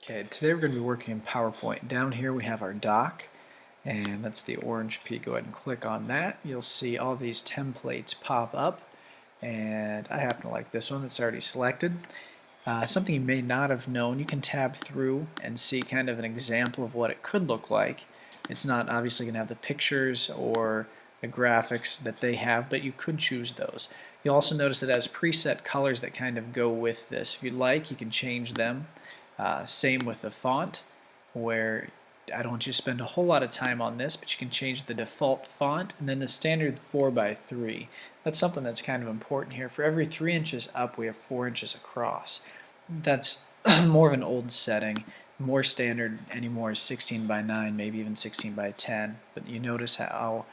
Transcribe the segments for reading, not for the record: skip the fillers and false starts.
Okay, today we're going to be working in PowerPoint. Down here we have our doc, and that's the orange P. Go ahead and click on that. You'll see all these templates pop up, and I happen to like this one that's already selected. Something you may not have known, you can tab through and see kind of an example of what it could look like. It's not obviously going to have the pictures or the graphics that they have, but you could choose those. You'll also notice it has preset colors that kind of go with this. If you'd like, you can change them. Same with the font, where I don't want you to spend a whole lot of time on this, but you can change the default font and then the standard 4:3. That's something that's kind of important here. For every 3 inches up, we have 4 inches across. That's more of an old setting. More standard anymore is 16:9, maybe even 16:10. But you notice how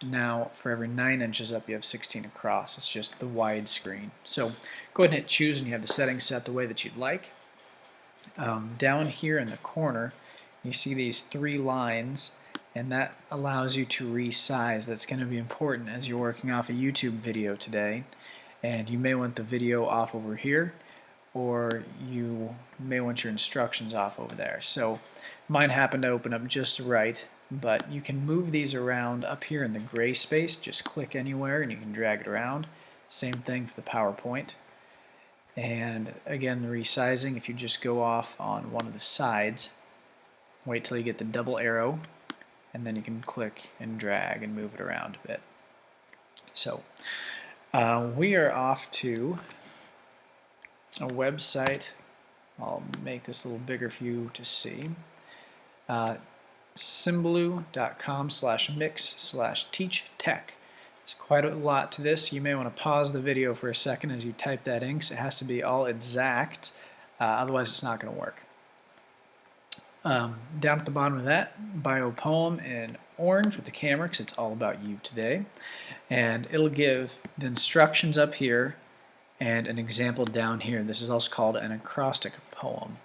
now for every 9 inches up, you have 16 across. It's just the widescreen. So go ahead and hit choose, and you have the settings set the way that you'd like. Down here in the corner, you see these 3 lines, and that allows you to resize. That's going to be important as you're working off a YouTube video today, and you may want the video off over here, or you may want your instructions off over there. So mine happened to open up just right, but you can move these around up here in the gray space. Just click anywhere and you can drag it around. Same thing for the PowerPoint. And again, the resizing, if you just go off on one of the sides, wait till you get the double arrow, and then you can click and drag and move it around a bit. So we are off to a website. I'll make this a little bigger for you to see. Symbaloo.com/mix/teachtech. There's quite a lot to this. You may want to pause the video for a second as you type that in, because it has to be all exact, otherwise it's not going to work. Down at the bottom of that, bio poem in orange with the camera, because it's all about you today. And it'll give the instructions up here and an example down here. This is also called an acrostic poem.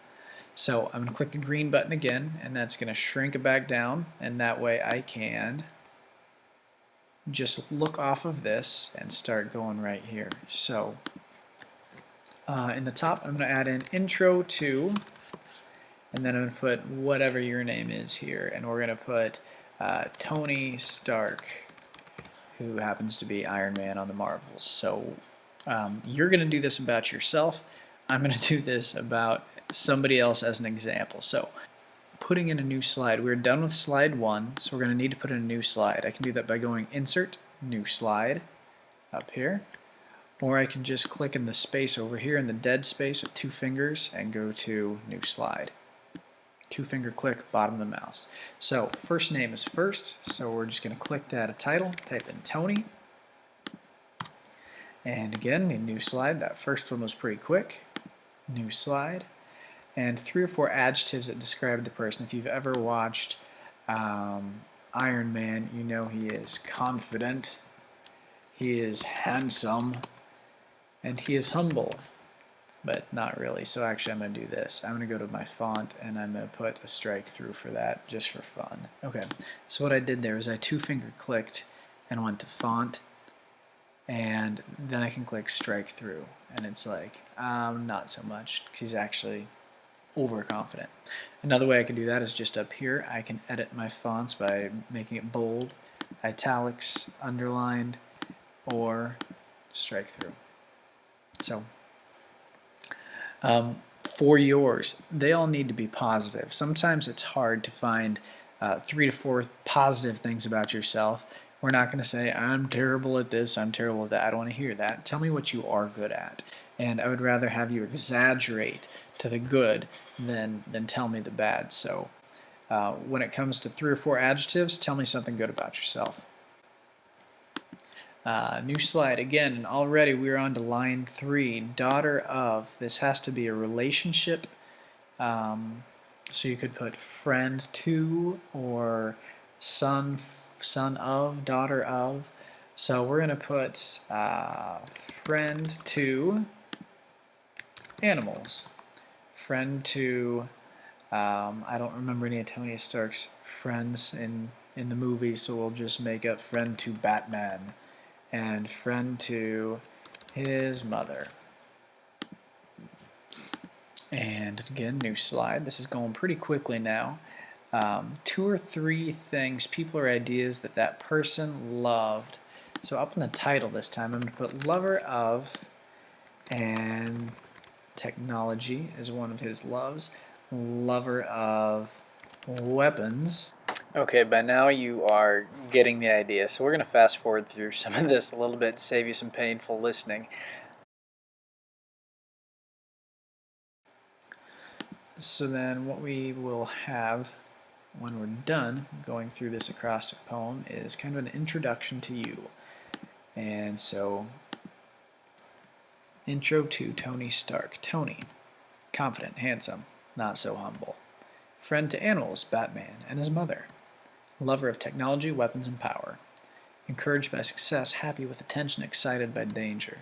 So I'm going to click the green button again, and that's going to shrink it back down, and that way I can just look off of this and start going right here. So in the top, I'm going to add in intro to, and then I'm going to put whatever your name is here, and we're going to put Tony Stark, who happens to be Iron Man on the Marvels. So you're going to do this about yourself. I'm going to do this about somebody else as an example. So putting in a new slide. We're done with slide 1, so we're going to need to put in a new slide. I can do that by going Insert, New Slide, up here. Or I can just click in the space over here in the dead space with 2 fingers and go to New Slide. 2-finger click, bottom of the mouse. So first name is first, so we're just going to click to add a title, type in Tony. And again, a new slide. That first one was pretty quick. New slide. And 3 or 4 adjectives that describe the person. If you've ever watched Iron Man, you know he is confident, he is handsome, and he is humble. But not really. So actually I'm going to do this. I'm going to go to my font, and I'm going to put a strike through for that, just for fun. Okay, so what I did there is I 2-finger clicked and went to font, and then I can click strike through, and it's like, not so much, because he's actually overconfident. Another way I can do that is just up here. I can edit my fonts by making it bold, italics, underlined, or strike through. So for yours, they all need to be positive. Sometimes it's hard to find 3 to 4 positive things about yourself. We're not going to say, I'm terrible at this, I'm terrible at that. I don't want to hear that. Tell me what you are good at. And I would rather have you exaggerate to the good than tell me the bad. So when it comes to 3 or 4 adjectives, tell me something good about yourself. New slide again, and already we're on to line 3, daughter of. This has to be a relationship. So you could put friend to, or son of, daughter of. So we're going to put friend to animals. Friend to, I don't remember any of Tony Stark's friends in the movie, so we'll just make up friend to Batman, and friend to his mother. And And again, new slide. This is going pretty quickly now. 2 or 3 things, people or ideas that that person loved. So up in the title this time, I'm going to put lover of, and technology is one of his loves. Lover of weapons. Okay, by now you are getting the idea. So we're going to fast forward through some of this a little bit to save you some painful listening. So then what we will have when we're done going through this acrostic poem is kind of an introduction to you. And so, intro to Tony Stark. Tony, confident, handsome, not so humble. Friend to animals, Batman, and his mother. Lover of technology, weapons, and power. Encouraged by success, happy with attention, excited by danger.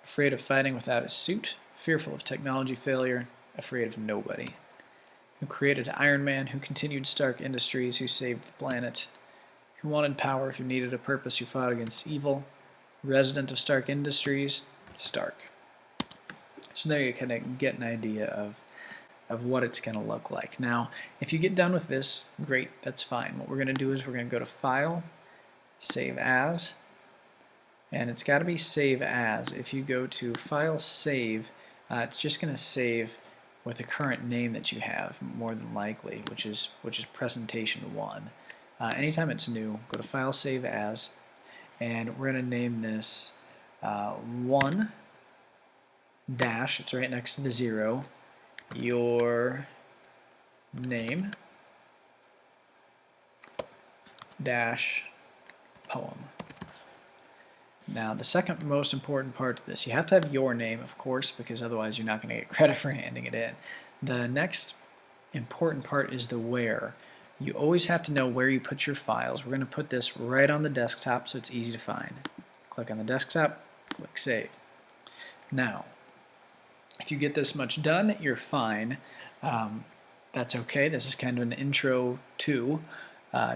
Afraid of fighting without his suit, fearful of technology failure, afraid of nobody. Who created Iron Man, who continued Stark Industries, who saved the planet, who wanted power, who needed a purpose, who fought against evil. Resident of Stark Industries, Stark. So there you kind of get an idea of what it's going to look like. Now, if you get done with this, great, that's fine. What we're going to do is we're going to go to File, Save As, and it's got to be Save As. If you go to File, Save, it's just going to save with the current name that you have, more than likely, which is Presentation 1. Anytime it's new, go to File, Save As, and we're going to name this 1 dash, it's right next to the 0, your name dash poem. Now the second most important part to this, you have to have your name, of course, because otherwise you're not going to get credit for handing it in. The next important part is the where. You always have to know where you put your files. We're going to put this right on the desktop so it's easy to find. Click on the desktop, click Save. Now, if you get this much done, you're fine. That's okay. This is kind of an intro to,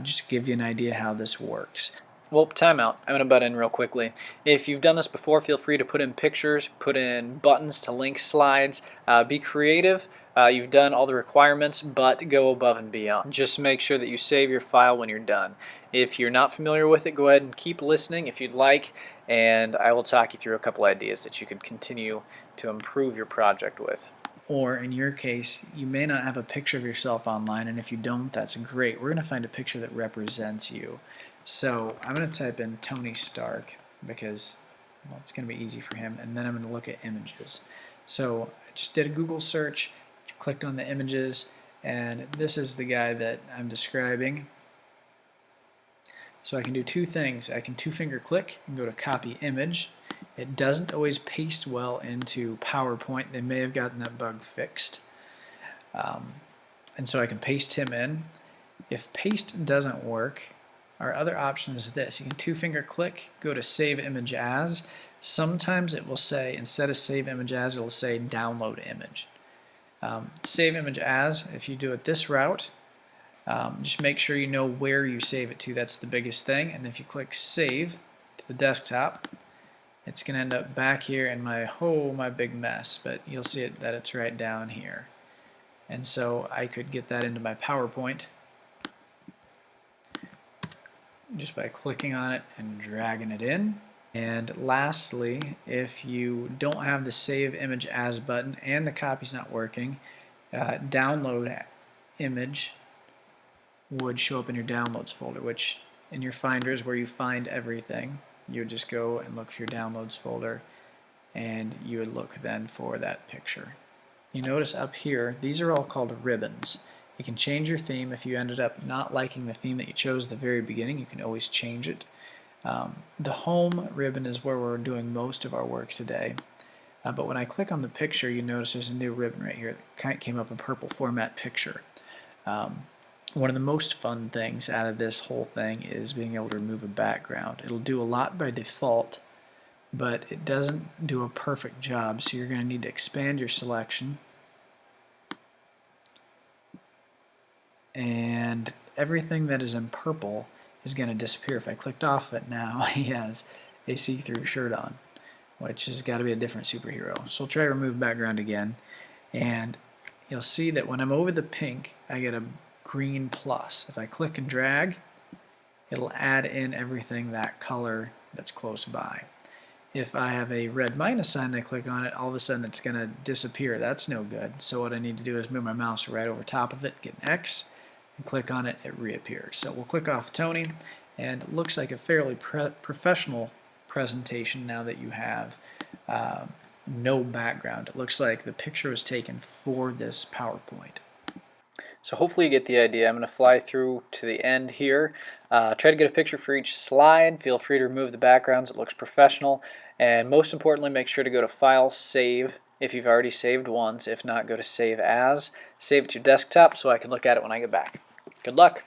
just to give you an idea how this works. Well, timeout. I'm going to butt in real quickly. If you've done this before, feel free to put in pictures, put in buttons to link slides. Be creative. You've done all the requirements, but go above and beyond. Just make sure that you save your file when you're done. If you're not familiar with it, go ahead and keep listening if you'd like, and I will talk you through a couple ideas that you could continue to improve your project with. Or in your case, you may not have a picture of yourself online, and if you don't, that's great. We're going to find a picture that represents you. So I'm going to type in Tony Stark because, well, it's going to be easy for him, and then I'm going to look at images. So I just did a Google search, clicked on the images, and this is the guy that I'm describing. So I can do two things. I can two-finger click and go to Copy Image. It doesn't always paste well into PowerPoint. They may have gotten that bug fixed. And so I can paste him in. If paste doesn't work, our other option is this. You can two-finger click, go to Save Image As. Sometimes it will say, instead of Save Image As, it will say Download Image. Save Image As, if you do it this route, just make sure you know where you save it to. That's the biggest thing. And if you click Save to the desktop, it's going to end up back here in my big mess, but you'll see it that it's right down here. And so I could get that into my PowerPoint just by clicking on it and dragging it in. And lastly, if you don't have the Save Image As button and the copy's not working, Download Image would show up in your Downloads folder, which in your Finder is where you find everything. You would just go and look for your Downloads folder, and you would look then for that picture. You notice up here, these are all called ribbons. You can change your theme. If you ended up not liking the theme that you chose at the very beginning, you can always change it. The home ribbon is where we're doing most of our work today. But when I click on the picture, you notice there's a new ribbon right here that came up in purple, Format Picture. One of the most fun things out of this whole thing is being able to remove a background. It'll do a lot by default, but it doesn't do a perfect job, so you're going to need to expand your selection. And everything that is in purple is going to disappear. If I clicked off it now, he has a see-through shirt on, which has got to be a different superhero. So we'll try to remove background again. And you'll see that when I'm over the pink, I get a green plus. If I click and drag, it'll add in everything that color that's close by. If I have a red minus sign and I click on it, all of a sudden it's going to disappear. That's no good. So what I need to do is move my mouse right over top of it, get an X, and click on it, it reappears. So we'll click off toning, and it looks like a fairly professional presentation now that you have no background. It looks like the picture was taken for this PowerPoint. So hopefully you get the idea. I'm going to fly through to the end here. Try to get a picture for each slide. Feel free to remove the backgrounds. It looks professional. And most importantly, make sure to go to File, Save if you've already saved once. If not, go to Save As. Save it to your desktop so I can look at it when I get back. Good luck.